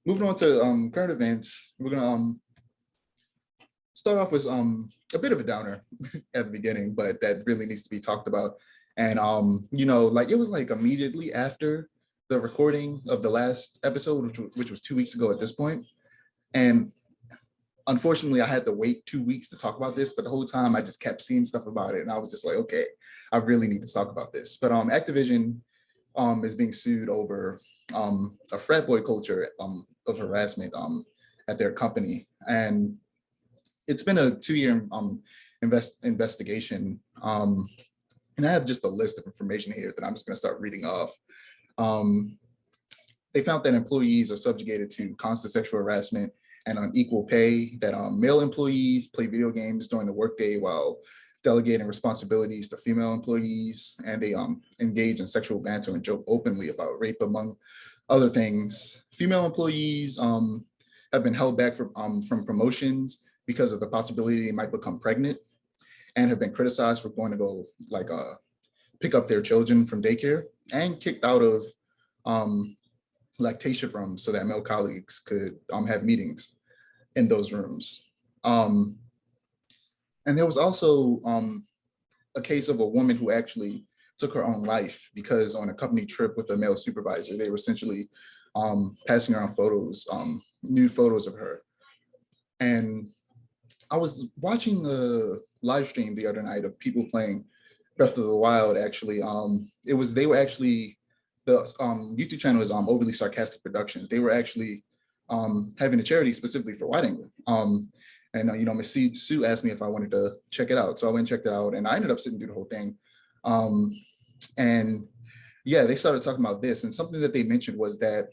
moving on to current events, we're gonna start off with a bit of a downer at the beginning, but that really needs to be talked about. And like it was like immediately after the recording of the last episode, which was 2 weeks ago at this point. And unfortunately, I had to wait 2 weeks to talk about this, but the whole time I just kept seeing stuff about it, and I was just like, okay, I really need to talk about this. But Activision is being sued over a frat boy culture of harassment at their company, and it's been a 2-year investigation. And I have just a list of information here that I'm just going to start reading off. They found that employees are subjugated to constant sexual harassment and unequal pay, that male employees play video games during the workday while delegating responsibilities to female employees, and they engage in sexual banter and joke openly about rape, among other things. Female employees have been held back from promotions because of the possibility they might become pregnant, and have been criticized for going to go pick up their children from daycare, and kicked out of lactation rooms so that male colleagues could have meetings in those rooms. And there was also a case of a woman who actually took her own life because on a company trip with a male supervisor, they were essentially passing around photos, nude photos of her. And I was watching the live stream the other night of people playing Breath of the Wild. Actually, the YouTube channel is Overly Sarcastic Productions. They were actually having a charity specifically for White England. And Miss Sue asked me if I wanted to check it out, so I went and checked it out, and I ended up sitting through the whole thing. And yeah, they started talking about this, and something that they mentioned was that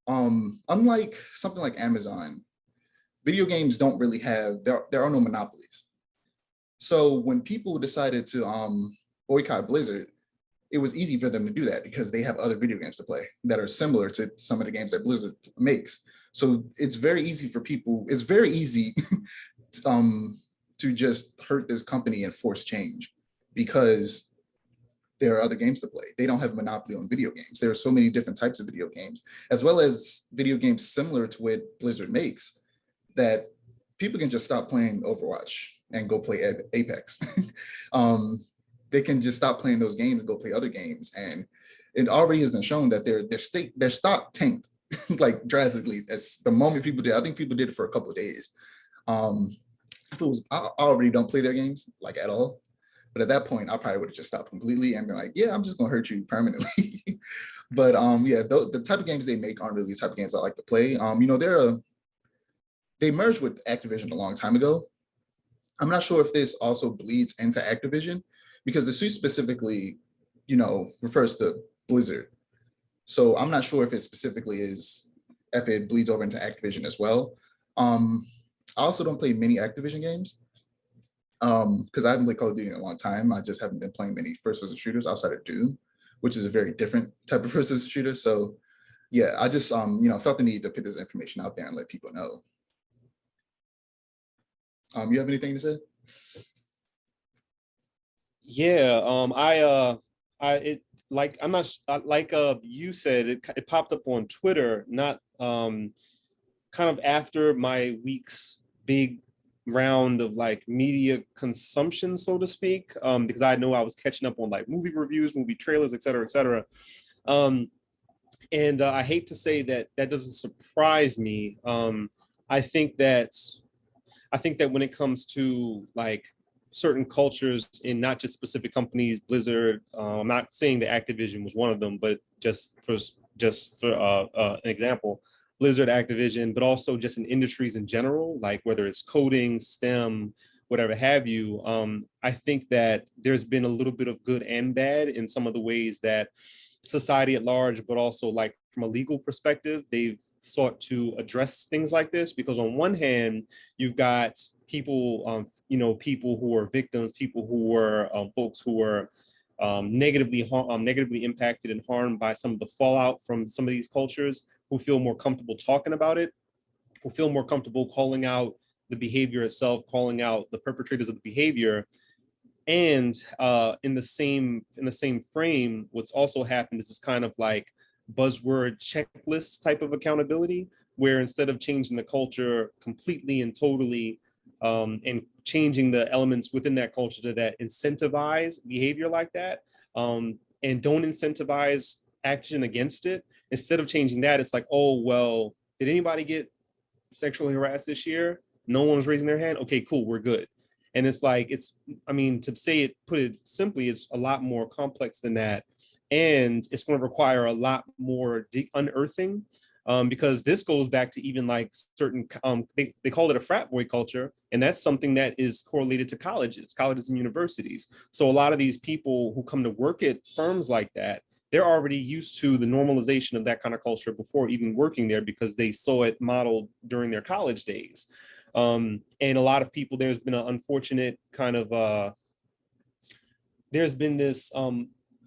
unlike something like Amazon, video games don't really have, there are no monopolies. So when people decided to boycott Blizzard, it was easy for them to do that because they have other video games to play that are similar to some of the games that Blizzard makes. So it's very easy for people, it's very easy to just hurt this company and force change because there are other games to play. They don't have a monopoly on video games. There are so many different types of video games, as well as video games similar to what Blizzard makes, that people can just stop playing Overwatch and go play Apex. They can just stop playing those games and go play other games. And it already has been shown that their stock tanked like drastically. That's the moment people did. I think people did it for a couple of days. If it was, I already don't play their games like at all. But at that point, I probably would have just stopped completely and been like, yeah, I'm just gonna hurt you permanently. But yeah, the type of games they make aren't really the type of games I like to play. They merged with Activision a long time ago. I'm not sure if this also bleeds into Activision because the suit specifically, refers to Blizzard. So I'm not sure if it specifically if it bleeds over into Activision as well. I also don't play many Activision games because I haven't played Call of Duty in a long time. I just haven't been playing many first-person shooters outside of Doom, which is a very different type of first-person shooter. So yeah, I just felt the need to put this information out there and let people know. You have anything to say? Yeah, you said, it popped up on Twitter, not kind of after my week's big round of like media consumption, so to speak, because I know I was catching up on like movie reviews, movie trailers, et cetera, et cetera. And I hate to say that doesn't surprise me. I think that when it comes to like certain cultures in not just specific companies, Blizzard, I'm not saying that Activision was one of them, but just for an example, Blizzard, Activision, but also just in industries in general, like whether it's coding, STEM, whatever have you. I think that there's been a little bit of good and bad in some of the ways that society at large, but also like from a legal perspective, they've sought to address things like this, because on one hand, you've got people, people who are victims, people who were folks who were negatively impacted and harmed by some of the fallout from some of these cultures, who feel more comfortable talking about it, who feel more comfortable calling out the behavior itself, calling out the perpetrators of the behavior. And in the same frame, what's also happened is this kind of like buzzword checklist type of accountability, where instead of changing the culture completely and totally, and changing the elements within that culture that incentivize behavior like that, and don't incentivize action against it, instead of changing that, it's like, oh, well, did anybody get sexually harassed this year? No one's raising their hand. Okay, cool, we're good. And it's like, I mean, to say it, put it simply, it's a lot more complex than that. And it's going to require a lot more unearthing, because this goes back to even like certain, they call it a frat boy culture. And that's something that is correlated to colleges and universities. So a lot of these people who come to work at firms like that, they're already used to the normalization of that kind of culture before even working there, because they saw it modeled during their college days. And a lot of people, there's been an unfortunate kind of, there's been this, I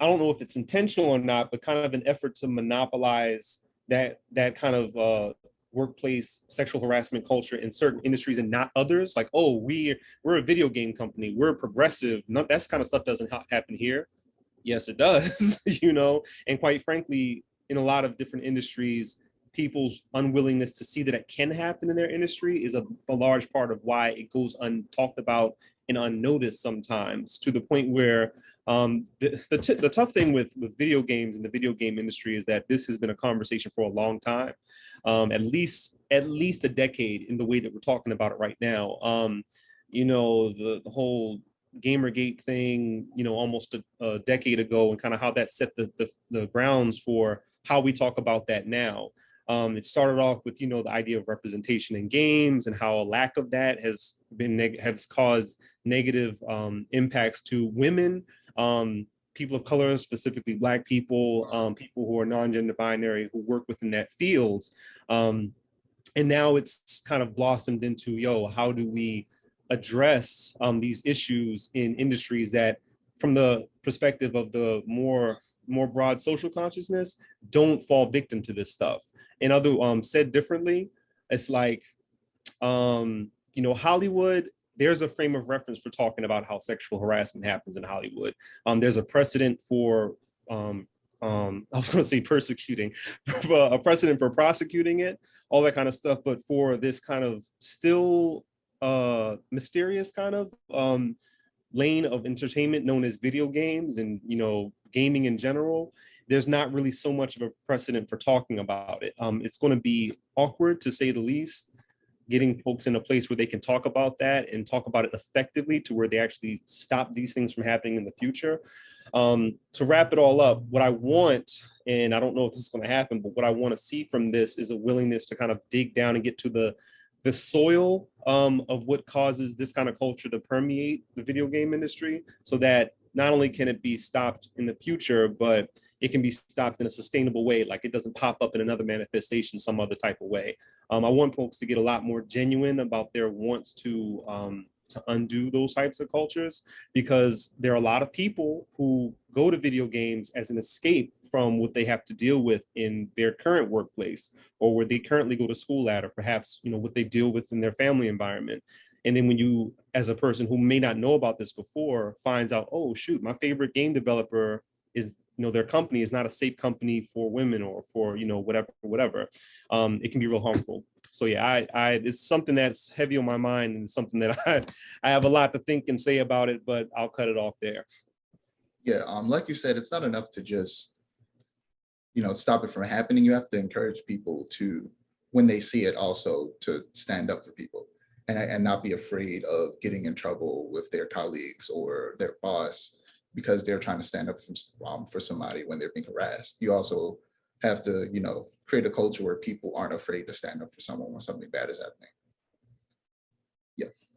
don't know if it's intentional or not, but kind of an effort to monopolize that kind of workplace sexual harassment culture in certain industries and not others. Like, oh, we're a video game company, we're progressive. No, that kind of stuff doesn't happen here. Yes, it does, and quite frankly, in a lot of different industries, people's unwillingness to see that it can happen in their industry is a large part of why it goes untalked about and unnoticed sometimes, to the point where the tough thing with video games and the video game industry is that this has been a conversation for a long time, at least a decade in the way that we're talking about it right now. The whole Gamergate thing, almost a decade ago, and kind of how that set the grounds for how we talk about that now. It started off with, the idea of representation in games, and how a lack of that has caused negative impacts to women, people of color, specifically Black people, people who are non-gender binary, who work within that field. And now it's kind of blossomed into, how do we address these issues in industries that, from the perspective of the more broad social consciousness, don't fall victim to this stuff. And said differently, it's like, Hollywood, there's a frame of reference for talking about how sexual harassment happens in Hollywood. There's a precedent for, I was going to say persecuting, a precedent for prosecuting it, all that kind of stuff. But for this kind of still mysterious kind of lane of entertainment known as video games and, gaming in general, there's not really so much of a precedent for talking about it. It's going to be awkward, to say the least, getting folks in a place where they can talk about that and talk about it effectively, to where they actually stop these things from happening in the future. To wrap it all up, what I want, and I don't know if this is going to happen, but what I want to see from this is a willingness to kind of dig down and get to the soil of what causes this kind of culture to permeate the video game industry, so that not only can it be stopped in the future, but it can be stopped in a sustainable way. Like, it doesn't pop up in another manifestation some other type of way. I want folks to get a lot more genuine about their wants to undo those types of cultures, because there are a lot of people who go to video games as an escape from what they have to deal with in their current workplace, or where they currently go to school at, or perhaps, what they deal with in their family environment. And then when you, as a person who may not know about this before, finds out, oh, shoot, my favorite game developer is, their company is not a safe company for women, or for, whatever. It can be real harmful. So yeah, it's something that's heavy on my mind, and something that I have a lot to think and say about it, but I'll cut it off there. Yeah, like you said, it's not enough to just, stop it from happening. You have to encourage people to, when they see it, also to stand up for people, and not be afraid of getting in trouble with their colleagues or their boss because they're trying to stand up for somebody when they're being harassed. You also have to, create a culture where people aren't afraid to stand up for someone when something bad is happening. Yeah.